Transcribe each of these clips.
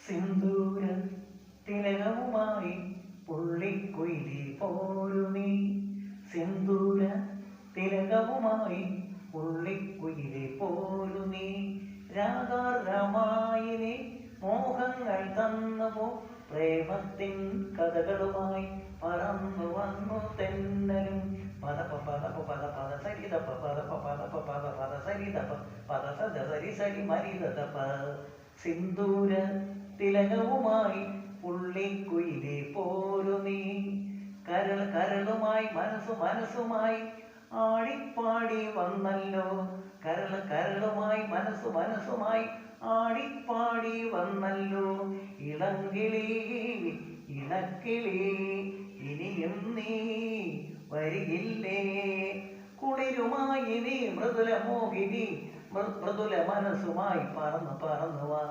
സിന്ദൂര തിലകവുമായി പുള്ളിക്കുയിലേ പോരു നീ. സിന്ദൂര തിലകവുമായി പുള്ളിക്കുയിലേ പോരു നീ. രാഗാർദ്രമായിനി മോഹങ്ങൾ തന്നുപോ പ്രേമത്തിൻ കഥകളുമായി പറന്നു വന്നു തെന്നലും. പദപ പദപ പദ പദ സരിതപ പദപ പദപ പദ പദ സരിതപ പദ സദ സരി സരി മരിതപ. സിന്ദൂര തിലകവുമായി പുള്ളിക്കുയിലേ പോരു നീ. കരളുമായി മനസ്സുമായി ആടിപ്പാടി വന്നല്ലോ. കരളുമായി മനസ്സുമായി ആടിപ്പാടി വന്നല്ലോ. ഇളങ്കിളി ഇണക്കിളി ഇനിയും നീ വരികില്ലേ. കുളിരുമായി നീ മൃദുല മോഹിനി മൃദുല മനസ്സുമായി പറന്നു വാ.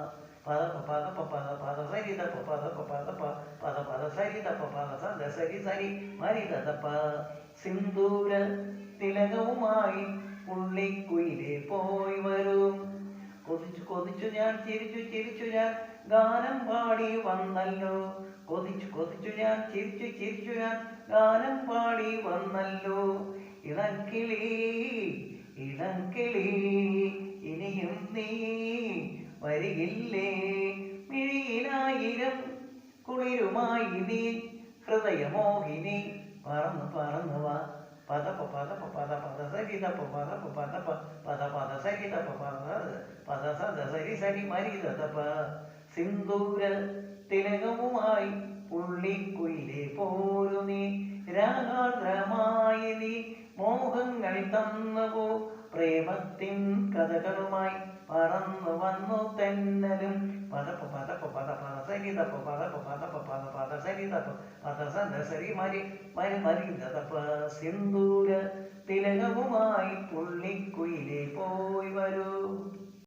പദപ പദപ പദ പദ സരിതപ പദപ പദപ പദ പദ സരിതപ പദ സദ സരി സരി മരിതപ. സിന്ദൂര തിലകവുമായി പുള്ളിക്കുയിലേ പോയി വരും. കൊതിച്ചു ഞാൻ ചിരിച്ചു ഞാൻ ഗാനം പാടി വന്നല്ലോ. കൊതിച്ചു ഞാൻ ചിരിച്ചു ഞാൻ ഗാനം പാടി വന്നല്ലോ. ഇളക്കിളി ഇനിയും നീ വരികില്ലേ. മിഴിയിലായിരം കുളിരുമായി നീ ഹൃദയമോഹിനി പറന്നു വാ. പദപ പദപ പദ പദ സരിതപ പദപ പദപ പദ പദ സരിതപ പദ സദ സരി സരി മരിതപ. സിന്ദൂര തിലകവുമായി പുള്ളിക്കുയിലേ പോരു നീ. രാഗാർദ്രമായി നീ മോഹങ്ങൾ തന്നുപോ പ്രേമത്തിൻ കഥകളുമായി പറന്നു വന്നു തെന്നലും. പദപ പദപ പദ പദ സരിതപ പദപ പദപ പദ പദ സരിതപ പദ സദ സരി മരിതപ. സിന്ദൂര തിലകവുമായി പുള്ളിക്കുയിലേ പോയി വരൂ.